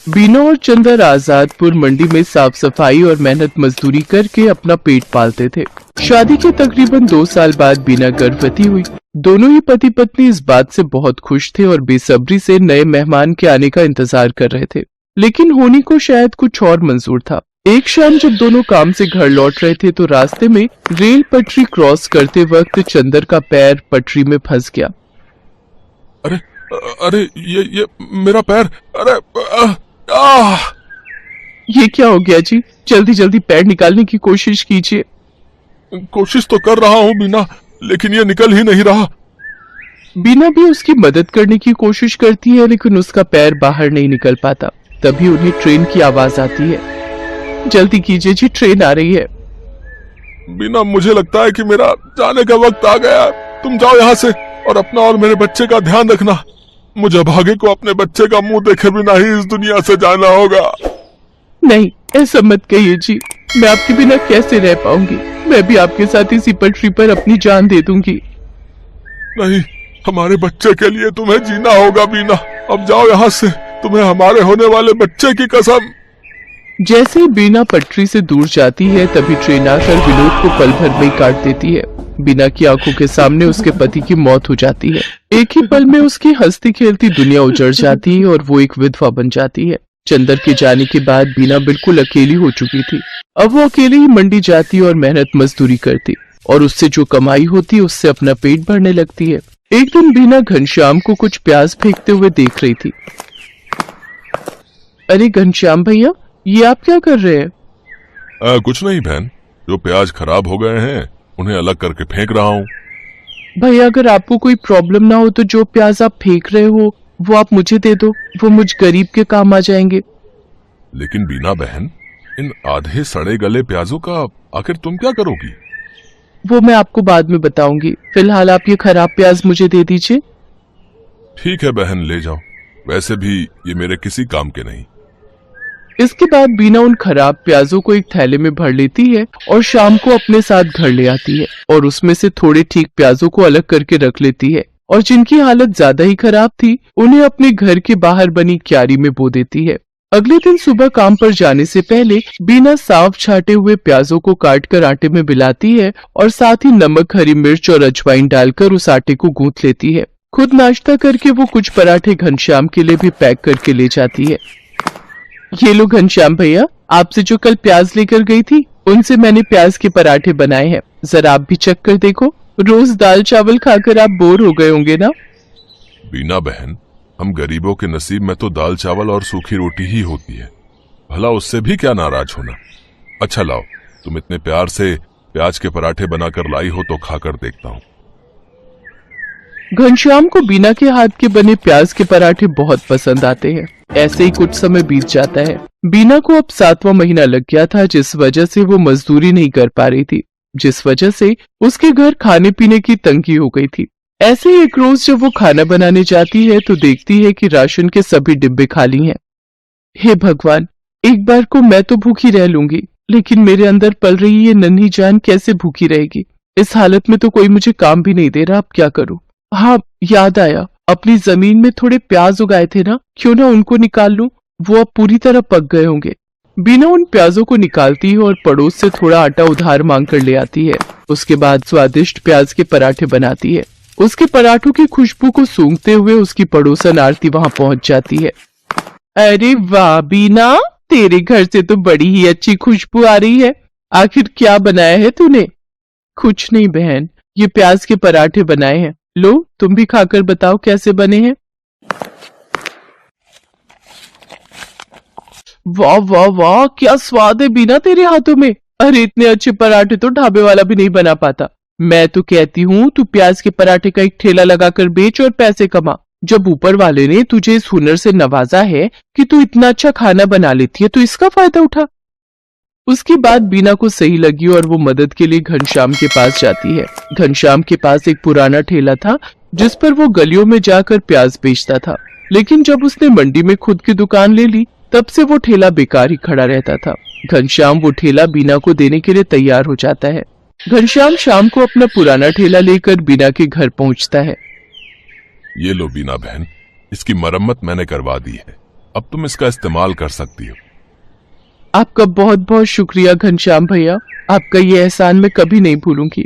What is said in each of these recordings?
बीना और चंदर आजादपुर मंडी में साफ सफाई और मेहनत मजदूरी करके अपना पेट पालते थे। शादी के तकरीबन 2 साल बाद बीना गर्भवती हुई। दोनों ही पति पत्नी इस बात से बहुत खुश थे और बेसब्री से नए मेहमान के आने का इंतजार कर रहे थे, लेकिन होनी को शायद कुछ और मंजूर था। एक शाम जब दोनों काम से घर लौट रहे थे तो रास्ते में रेल पटरी क्रॉस करते वक्त चंदर का पैर पटरी में फंस गया। अरे अरे ये मेरा पैर। अरे ये क्या हो गया जी? जल्दी जल्दी पैर निकालने की कोशिश कीजिए। कोशिश तो कर रहा हूँ बीना, लेकिन ये निकल ही नहीं रहा। बीना भी उसकी मदद करने की कोशिश करती है, लेकिन उसका पैर बाहर नहीं निकल पाता। तभी उन्हें ट्रेन की आवाज आती है। जल्दी कीजिए जी, ट्रेन आ रही है। बीना, मुझे लगता है कि मेरा जाने का वक्त आ गया। तुम जाओ यहाँ से और अपना और मेरे बच्चे का ध्यान रखना। मुझे भागे को अपने बच्चे का मुंह देखे बिना ही इस दुनिया से जाना होगा। नहीं, ऐसा मत कहिए जी। मैं आपके बिना कैसे रह पाऊंगी? मैं भी आपके साथ इसी पटरी पर अपनी जान दे दूंगी। नहीं, हमारे बच्चे के लिए तुम्हें जीना होगा बीना। अब जाओ यहाँ से, तुम्हें हमारे होने वाले बच्चे की कसम। जैसे ही बीना पटरी से दूर जाती है तभी ट्रेन आकर विनोद को पल भर में ही काट देती है। बीना की आंखों के सामने उसके पति की मौत हो जाती है। एक ही पल में उसकी हंसती खेलती दुनिया उजड़ जाती है और वो एक विधवा बन जाती है। चंदर के जाने के बाद बीना बिल्कुल अकेली हो चुकी थी। अब वो अकेली ही मंडी जाती और मेहनत मजदूरी करती और उससे जो कमाई होती उससे अपना पेट भरने लगती है। एक दिन बीना घनश्याम को कुछ प्याज फेंकते हुए देख रही थी। अरे घनश्याम भैया, ये आप क्या कर रहे हैं? कुछ नहीं बहन, जो प्याज खराब हो गए हैं उन्हें अलग करके फेंक रहा हूँ। भैया, अगर आपको कोई प्रॉब्लम ना हो तो जो प्याज आप फेंक रहे हो वो आप मुझे दे दो, वो मुझ गरीब के काम आ जाएंगे। लेकिन बीना बहन, इन आधे सड़े गले प्याजों का आखिर तुम क्या करोगी? वो मैं आपको बाद में बताऊंगी। फिलहाल आप ये खराब प्याज मुझे दे दीजिए। ठीक है बहन, ले जाओ। वैसे भी ये मेरे किसी काम के नहीं। इसके बाद बीना उन खराब प्याजों को एक थैले में भर लेती है और शाम को अपने साथ घर ले आती है और उसमें से थोड़े ठीक प्याजों को अलग करके रख लेती है और जिनकी हालत ज्यादा ही खराब थी उन्हें अपने घर के बाहर बनी क्यारी में बो देती है। अगले दिन सुबह काम पर जाने से पहले बीना साफ छाटे हुए प्याजों को काटकर आटे में मिलाती है और साथ ही नमक, हरी मिर्च और अजवाइन डालकर उस आटे को गूंथ लेती है। खुद नाश्ता करके वो कुछ पराठे घनश्याम के लिए भी पैक करके ले जाती है। ये लो घनश्याम भैया, आपसे जो कल प्याज लेकर गई थी उनसे मैंने प्याज के पराठे बनाए हैं, जरा आप भी चख कर देखो। रोज दाल चावल खाकर आप बोर हो गए होंगे ना? बीना बहन, हम गरीबों के नसीब में तो दाल चावल और सूखी रोटी ही होती है, भला उससे भी क्या नाराज होना। अच्छा लाओ, तुम इतने प्यार से प्याज के पराठे बनाकर लाई हो तो खाकर देखता हूँ। घनश्याम को बीना के हाथ के बने प्याज के पराठे बहुत पसंद आते हैं। ऐसे ही कुछ समय बीत जाता है। बीना को अब 7वां महीना लग गया था, जिस वजह से वो मजदूरी नहीं कर पा रही थी, जिस वजह से उसके घर खाने पीने की तंगी हो गई थी। ऐसे ही एक रोज जब वो खाना बनाने जाती है तो देखती है कि राशन के सभी डिब्बे खाली हैं। हे भगवान, एक बार को मैं तो भूखी रह लूंगी, लेकिन मेरे अंदर पल रही ये नन्ही जान कैसे भूखी रहेगी? इस हालत में तो कोई मुझे काम भी नहीं दे रहा, अब क्या करूं? हाँ, याद आया, अपनी जमीन में थोड़े प्याज उगाए थे ना, क्यों ना उनको निकाल लूं, वो अब पूरी तरह पक गए होंगे। बीना उन प्याजों को निकालती है और पड़ोस से थोड़ा आटा उधार मांग कर ले आती है। उसके बाद स्वादिष्ट प्याज के पराठे बनाती है। उसके पराठों की खुशबू को सूंघते हुए उसकी पड़ोसन आरती वहां पहुंच जाती है। अरे वाह बीना, तेरे घर से तो बड़ी ही अच्छी खुशबू आ रही है। आखिर क्या बनाया है तूने? कुछ नहीं बहन, ये प्याज के पराठे बनाए हैं। लो, तुम भी खाकर बताओ कैसे बने हैं। वाह वाह वाह, क्या स्वाद है बीना तेरे हाथों में। अरे इतने अच्छे पराठे तो ढाबे वाला भी नहीं बना पाता। मैं तो कहती हूँ तू प्याज के पराठे का एक ठेला लगाकर बेच और पैसे कमा। जब ऊपर वाले ने तुझे इस हुनर से नवाजा है कि तू इतना अच्छा खाना बना लेती है तो इसका फायदा उठा। उसकी बात बीना को सही लगी और वो मदद के लिए घनश्याम के पास जाती है। घनश्याम के पास एक पुराना ठेला था जिस पर वो गलियों में जाकर प्याज बेचता था, लेकिन जब उसने मंडी में खुद की दुकान ले ली तब से वो ठेला बेकार ही खड़ा रहता था। घनश्याम वो ठेला बीना को देने के लिए तैयार हो जाता है। घनश्याम शाम को अपना पुराना ठेला लेकर बीना के घर पहुंचता है। ये लो बीना बहन, इसकी मरम्मत मैंने करवा दी है। अब तुम इसका इस्तेमाल कर सकती हो। आपका बहुत बहुत शुक्रिया घनश्याम भैया, आपका ये एहसान मैं कभी नहीं भूलूंगी।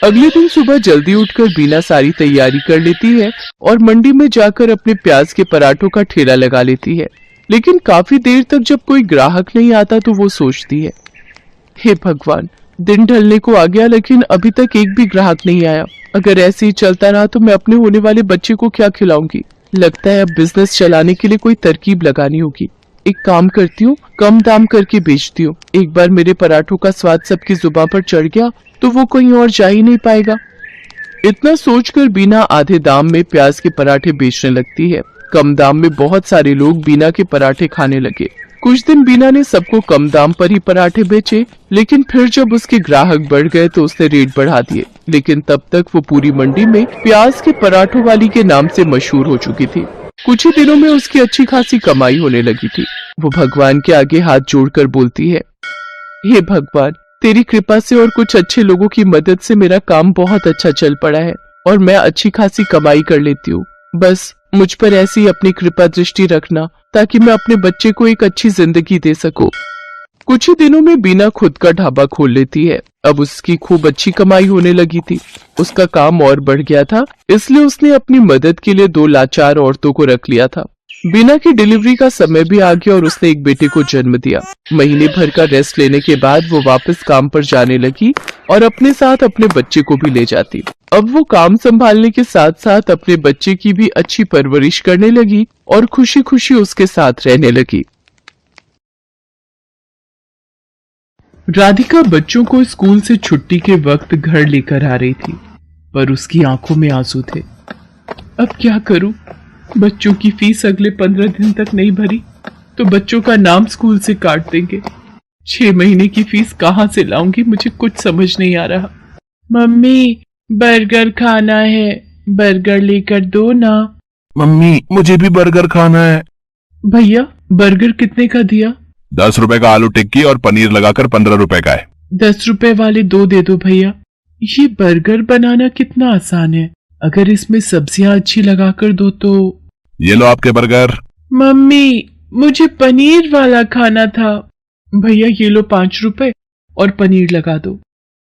अगले दिन सुबह जल्दी उठकर बीना सारी तैयारी कर लेती है और मंडी में जाकर अपने प्याज के पराठों का ठेला लगा लेती है। लेकिन काफी देर तक जब कोई ग्राहक नहीं आता तो वो सोचती है, हे भगवान, दिन ढलने को आ गया लेकिन अभी तक एक भी ग्राहक नहीं आया। अगर ऐसे ही चलता रहा तो मैं अपने होने वाले बच्चे को क्या खिलाऊंगी। लगता है अब बिजनेस चलाने के लिए कोई तरकीब लगानी होगी। एक काम करती हूँ, कम दाम करके बेचती हूँ। एक बार मेरे पराठों का स्वाद सबकी जुबान पर चढ़ गया तो वो कहीं और जा ही नहीं पाएगा। इतना सोचकर बीना आधे दाम में प्याज के पराठे बेचने लगती है। कम दाम में बहुत सारे लोग बीना के पराठे खाने लगे। कुछ दिन बीना ने सबको कम दाम पर ही पराठे बेचे, लेकिन फिर जब उसके ग्राहक बढ़ गए तो उसने रेट बढ़ा दिए। लेकिन तब तक वो पूरी मंडी में प्याज के पराठों वाली के नाम से मशहूर हो चुकी थी। कुछ ही दिनों में उसकी अच्छी खासी कमाई होने लगी थी। वो भगवान के आगे हाथ जोड़कर बोलती है, हे भगवान, तेरी कृपा से और कुछ अच्छे लोगों की मदद से मेरा काम बहुत अच्छा चल पड़ा है और मैं अच्छी खासी कमाई कर लेती हूँ। बस मुझ पर ऐसी ही अपनी कृपा दृष्टि रखना ताकि मैं अपने बच्चे को एक अच्छी जिंदगी दे सकूं। कुछ ही दिनों में बीना खुद का ढाबा खोल लेती है। अब उसकी खूब अच्छी कमाई होने लगी थी। उसका काम और बढ़ गया था, इसलिए उसने अपनी मदद के लिए 2 लाचार औरतों को रख लिया था। बीना की डिलीवरी का समय भी आ गया और उसने एक बेटे को जन्म दिया। महीने भर का रेस्ट लेने के बाद वो वापस काम पर जाने लगी और अपने साथ अपने बच्चे को भी ले जाती। अब वो काम संभालने के साथ साथ अपने बच्चे की भी अच्छी परवरिश करने लगी और खुशी खुशी उसके साथ रहने लगी। राधिका बच्चों को स्कूल से छुट्टी के वक्त घर लेकर आ रही थी, पर उसकी आंखों में आंसू थे। अब क्या करूं? बच्चों की फीस अगले 15 दिन तक नहीं भरी तो बच्चों का नाम स्कूल से काट देंगे। 6 महीने की फीस कहां से लाऊंगी, मुझे कुछ समझ नहीं आ रहा। मम्मी, बर्गर खाना है, बर्गर लेकर दो ना। मम्मी, मुझे भी बर्गर खाना है। भैया, बर्गर कितने का दिया? 10 रुपए का आलू टिक्की और पनीर लगाकर 15 रुपए का है। 10 रुपए वाले 2 दे दो भैया। ये बर्गर बनाना कितना आसान है, अगर इसमें सब्जियां अच्छी लगाकर दो तो। ये लो आपके बर्गर। मम्मी, मुझे पनीर वाला खाना था। भैया ये लो 5 रुपए और पनीर लगा दो।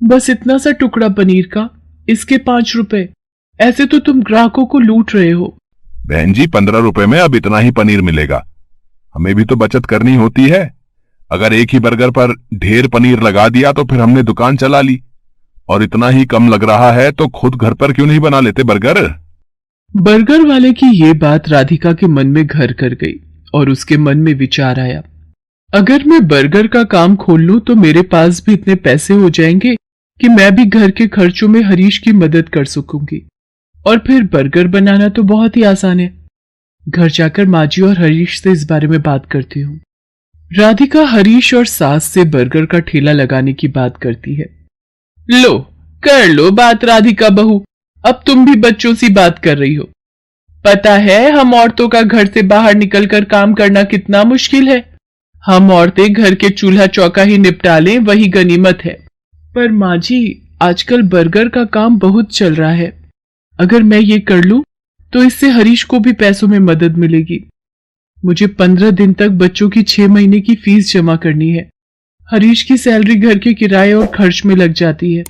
बस इतना सा टुकड़ा पनीर का, इसके 5 रुपए। ऐसे तो तुम ग्राहकों को लूट रहे हो। बहन जी, 15 रुपए में अब इतना ही पनीर मिलेगा। हमें भी तो बचत करनी होती है। अगर एक ही बर्गर पर ढेर पनीर लगा दिया तो फिर हमने दुकान चला ली। और इतना ही कम लग रहा है तो खुद घर पर क्यों नहीं बना लेते बर्गर? बर्गर वाले की ये बात राधिका के मन में घर कर गई और उसके मन में विचार आया, अगर मैं बर्गर का काम खोल लूं तो मेरे पास भी इतने पैसे हो जाएंगे कि मैं भी घर के खर्चों में हरीश की मदद कर सकूंगी। और फिर बर्गर बनाना तो बहुत ही आसान है। घर जाकर माजी और हरीश से इस बारे में बात करती हूँ। राधिका हरीश और सास से बर्गर का ठेला लगाने की बात करती है। लो, कर लो बात राधिका बहू, अब तुम भी बच्चों सी बात कर रही हो। पता है हम औरतों का घर से बाहर निकलकर काम करना कितना मुश्किल है। हम औरतें घर के चूल्हा चौका ही निपटा लें, वही गनीमत है। पर माँ जी, आजकल बर्गर का काम बहुत चल रहा है। अगर मैं ये कर लूं तो इससे हरीश को भी पैसों में मदद मिलेगी। मुझे 15 दिन तक बच्चों की 6 महीने की फीस जमा करनी है। हरीश की सैलरी घर के किराए और खर्च में लग जाती है।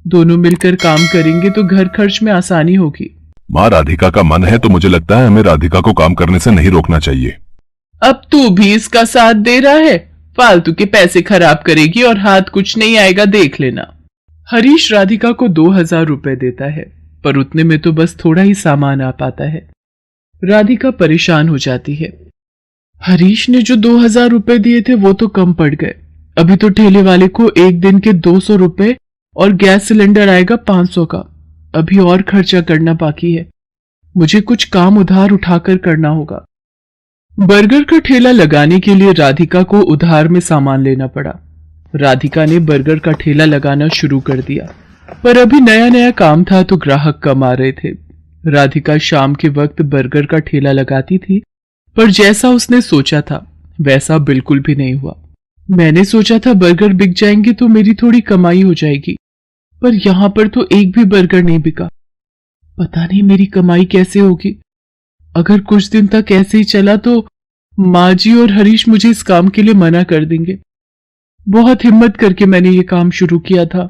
दोनों मिलकर काम करेंगे तो घर खर्च में आसानी होगी। माँ, राधिका का मन है तो मुझे लगता है हमें राधिका को काम करने से नहीं रोकना चाहिए। अब तू भी इसका साथ दे रहा है? फालतू के पैसे खराब करेगी और हाथ कुछ नहीं आएगा, देख लेना। हरीश राधिका को 2000 रुपए देता है, पर उतने में तो बस थोड़ा ही सामान आ पाता है। राधिका परेशान हो जाती है। हरीश ने जो 2000 रुपए दिए थे वो तो कम पड़ गए। अभी तो ठेले वाले को एक दिन के 200 रुपए और गैस सिलेंडर आएगा 500 का। अभी और खर्चा करना बाकी है। मुझे कुछ काम उधार उठाकर करना होगा। बर्गर का ठेला लगाने के लिए राधिका को उधार में सामान लेना पड़ा। राधिका ने बर्गर का ठेला लगाना शुरू कर दिया, पर अभी नया नया काम था तो ग्राहक कम आ रहे थे। राधिका शाम के वक्त बर्गर का ठेला लगाती थी, पर जैसा उसने सोचा था वैसा बिल्कुल भी नहीं हुआ। मैंने सोचा था बर्गर बिक जाएंगे तो मेरी थोड़ी कमाई हो जाएगी, पर यहां पर तो एक भी बर्गर नहीं बिका। पता नहीं मेरी कमाई कैसे होगी। अगर कुछ दिन तक ऐसे ही चला तो माँ जी और हरीश मुझे इस काम के लिए मना कर देंगे। बहुत हिम्मत करके मैंने ये काम शुरू किया था।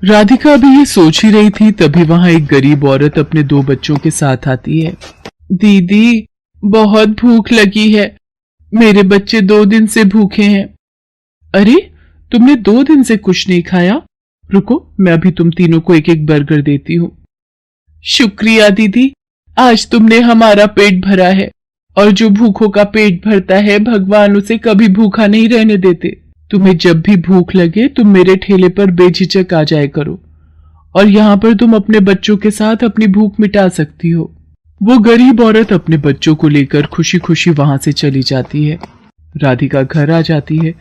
राधिका अभी ये सोच ही रही थी, तभी वहां एक गरीब औरत अपने 2 बच्चों के साथ आती है। दीदी, बहुत भूख लगी है, मेरे बच्चे 2 दिन से भूखे हैं। अरे, तुमने 2 दिन से कुछ नहीं खाया? रुको, मैं अभी तुम तीनों को एक एक बर्गर देती हूँ। शुक्रिया दीदी, आज तुमने हमारा पेट भरा है, और जो भूखों का पेट भरता है भगवान उसे कभी भूखा नहीं रहने देते। तुम्हें जब भी भूख लगे तुम मेरे ठेले पर बेझिझक आ जाया करो, और यहाँ पर तुम अपने बच्चों के साथ अपनी भूख मिटा सकती हो। वो गरीब औरत अपने बच्चों को लेकर खुशी खुशी वहां से चली जाती है। राधिका घर आ जाती है,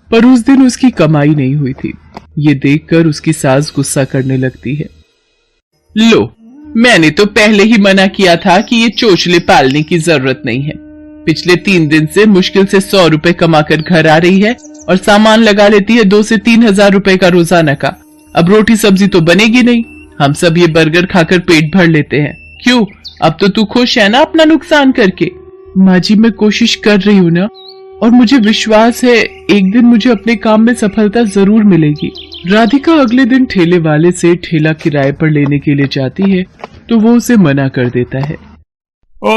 पर उस दिन उसकी कमाई नहीं हुई थी। ये देखकर उसकी सास गुस्सा करने लगती है। लो, मैंने तो पहले ही मना किया था कि ये चोचले पालने की जरूरत नहीं है। पिछले 3 दिन से मुश्किल से 100 रुपए कमाकर घर आ रही है और सामान लगा लेती है 2 से 3 हजार रुपए का रोजाना का। अब रोटी सब्जी तो बनेगी नहीं, हम सब ये बर्गर खाकर पेट भर लेते हैं। क्यों, अब तो तू खुश है ना अपना नुकसान करके? माँ जी, मैं कोशिश कर रही हूँ ना, और मुझे विश्वास है एक दिन मुझे अपने काम में सफलता जरूर मिलेगी। राधिका अगले दिन ठेले वाले से ठेला किराए पर लेने के लिए जाती है, तो वो उसे मना कर देता है।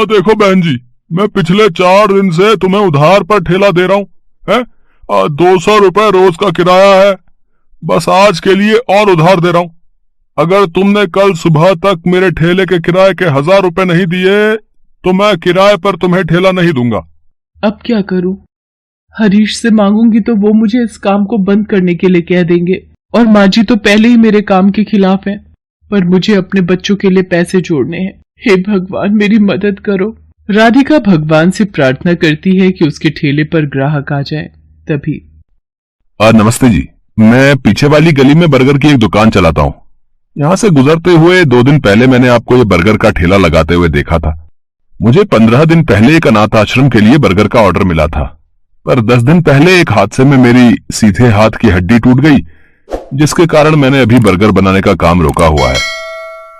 देखो बहन जी, मैं पिछले 4 दिन से तुम्हें उधार पर ठेला दे रहा हूँ, है 200 रुपए रोज का किराया है, बस आज के लिए और उधार दे रहा हूँ। अगर तुमने कल सुबह तक मेरे ठेले के किराए के 1000 रुपए नहीं दिए तो मैं किराए पर तुम्हें ठेला नहीं दूंगा। अब क्या करूं? हरीश से मांगूंगी तो वो मुझे इस काम को बंद करने के लिए कह देंगे, और माँ जी तो पहले ही मेरे काम के खिलाफ हैं, पर मुझे अपने बच्चों के लिए पैसे जोड़ने हैं। हे भगवान, मेरी मदद करो। राधिका भगवान से प्रार्थना करती है कि उसके ठेले पर ग्राहक आ जाए। तभी नमस्ते जी, मैं पीछे वाली गली में बर्गर की एक दुकान चलाता हूँ। यहाँ से गुजरते हुए 2 दिन पहले मैंने आपको ये बर्गर का ठेला लगाते हुए देखा था। मुझे 15 दिन पहले एक अनाथ आश्रम के लिए बर्गर का ऑर्डर मिला था, पर 10 दिन पहले एक हादसे में मेरी सीधे हाथ की हड्डी टूट गई, जिसके कारण मैंने अभी बर्गर बनाने का काम रोका हुआ है।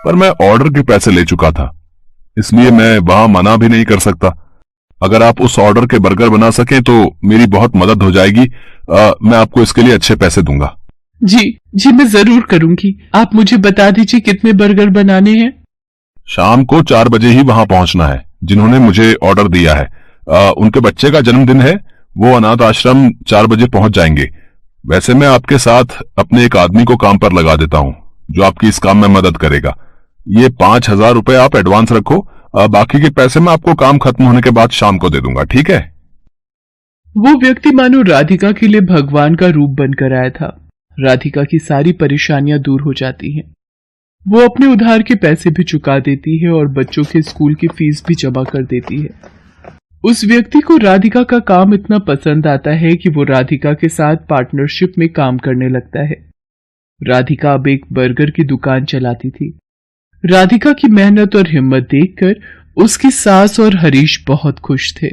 पर मैं ऑर्डर के पैसे ले चुका था, इसलिए मैं वहां मना भी नहीं कर सकता। अगर आप उस ऑर्डर के बर्गर बना सकें तो मेरी बहुत मदद हो जाएगी। मैं आपको इसके लिए अच्छे पैसे दूंगा। जी, मैं जरूर करूंगी। आप मुझे बता दीजिए कितने बर्गर बनाने हैं। शाम को 4 बजे ही वहां पहुंचना है। जिन्होंने मुझे ऑर्डर दिया है उनके बच्चे का जन्मदिन है, वो अनाथ आश्रम 4 बजे पहुंच जाएंगे। वैसे मैं आपके साथ अपने एक आदमी को काम पर लगा देता हूं जो आपकी इस काम में मदद करेगा। ये 5000 रुपए आप एडवांस रखो, बाकी के पैसे मैं आपको काम खत्म होने के बाद शाम को दे दूंगा, ठीक है? वो व्यक्ति मानो राधिका के लिए भगवान का रूप बनकर आया था। राधिका की सारी परेशानियां दूर हो जाती हैं। वो अपने उधार के पैसे भी चुका देती है और बच्चों के स्कूल की फीस भी जमा कर देती है। उस व्यक्ति को राधिका का काम इतना पसंद आता है कि वो राधिका के साथ पार्टनरशिप में काम करने लगता है। राधिका अब एक बर्गर की दुकान चलाती थी। राधिका की मेहनत और हिम्मत देखकर उसकी सास और हरीश बहुत खुश थे।